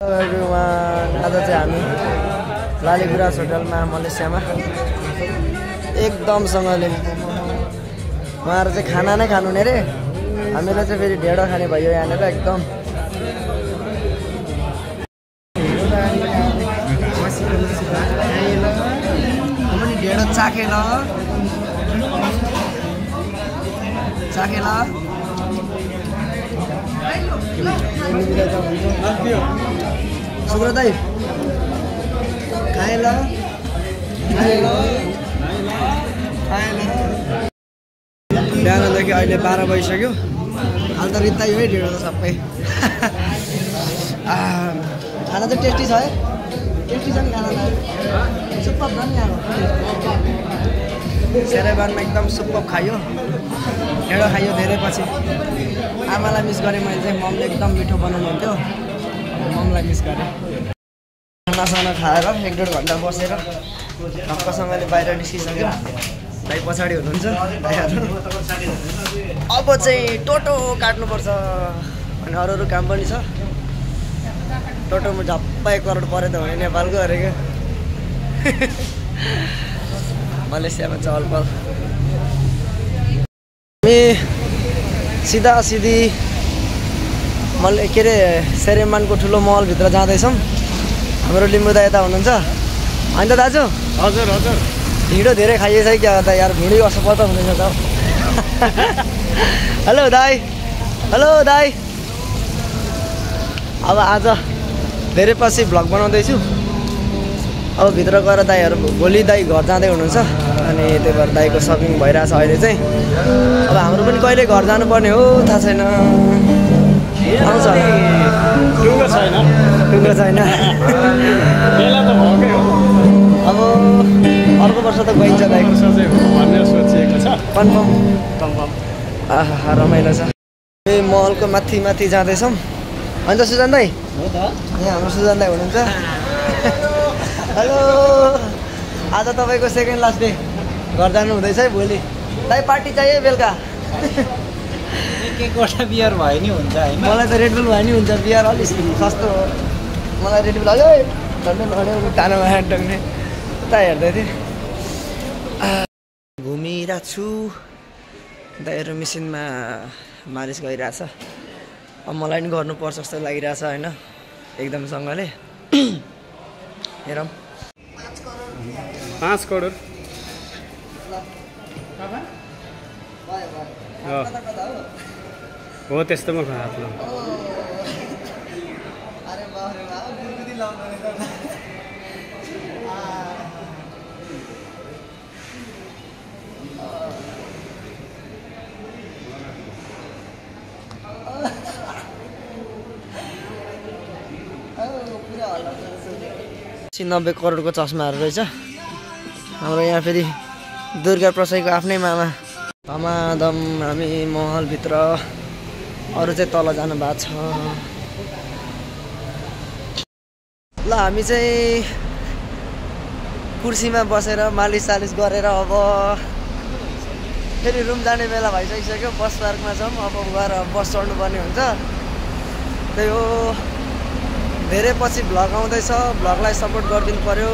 Everyone, आज चाहिँ हामी लालीगुराँस होटलमा मलेसियामा एकदमसँगले उहाँहरू चाहिँ खाना नै खानु नि रे। हामीलाई चाहिँ फेरि ढेँडो खाने भयो यहाँनिर एकदम। पनि ढेँडो चाखेल सुब्र दाइ खाएल बिहानदेखि अहिले 12 बजिसक्यो। अहिले त रित्ता है ढेँडो त सबै। खाना चाहिँ टेस्टी छ है, टेस्टी छ नि खाना सुप्पप छ नि यहाँ। सेरेबानमा एकदम सुप्पप खायो, ढेँडो खायो धेरै पछि। आमालाई मिस गरेँ मैले चाहिँ, ममले एकदम मिठो बनाउनुहुन्थ्यो, ममलाई मिस गरेँ। खानासाना खाएर 1-1.5 घन्टा बसेर ढक्कसँगले बाहिर निस्किसक्यो। दाइ पछाडि हुनुहुन्छ दाइहरू। अब चाहिँ टोटो काट्नुपर्छ अनि अरू काम पनि छ। टोटोमा झप्पै 1 करोड पऱ्यो त भने नेपालको अरे क्या। मलेसियामा चहलपहल। हामी सिधा सिधी के अरे सेरेमानको ठुलो महलभित्र जाँदैछौँ। हाम्रो लिम्बू दा यता हुनुहुन्छ होइन त दाजु? हजुर हजुर। भिडो धेरै खाइएछ है क्या त यार, भिडै असफल त हुँदैछ त। हेलो दाई, हेलो दाई। अब आज धेरै पछि भ्लग बनाउँदैछु। अब भित्र गएर दाईहरू भोलि दाई घर जाँदै हुनुहुन्छ अनि त्यही भएर दाईको सपिङ भइरहेछ अहिले चाहिँ। अब हाम्रो पनि कहिले घर जानुपर्ने हो थाहा छैन। आउँछ टुङ्गो छैन। अब अर्को वर्ष त गइन्छ दाइको कन्फर्म। आहा रमाइलो छ। ए महलको माथि माथि जाँदैछौँ होइन त सुजन दाई? हो त, यहाँ हाम्रो सुजन दाई हुनुहुन्छ। हेलो, आज तपाईँको सेकेन्ड लास्ट डे, घर जानु हुँदैछ है भोलि। दाई पार्टी चाहियो बेलुका? एक गोटा बियर भयो नि हुन्छ होइन? मलाई त रेडबुल भयो नि हुन्छ, बियर अलिक सस्तो हो। मलाई रेडबुल अझै तानामा टङ्ने उता हेर्दै थिएँ। घुमिरहेको छु, दाइहरू मिसिनमा मालिस गरिरहेछ। अब मलाई पनि गर्नुपर्छ जस्तो लागिरहेछ होइन, एकदमसँगले। हेरौँ 5 करोड हो त्यस्तोमा हातमा। 90 करोडको चस्माहरू रहेछ हाम्रो यहाँ। फेरि दुर्गा प्रसाईको आफ्नै मामा धमाधम। हामी महलभित्र, अरू चाहिँ तल जानु भएको छ। ल हामी चाहिँ कुर्सीमा बसेर मालिस सालिस गरेर अब फेरि रुम जाने बेला भइसकिसक्यो। बस पार्कमा छौँ, अब गएर बस चढ्नुपर्ने हुन्छ। त्यही हो, धेरै पछि भ्लग आउँदैछ, भ्लगलाई सपोर्ट गरिदिनु पर्यो।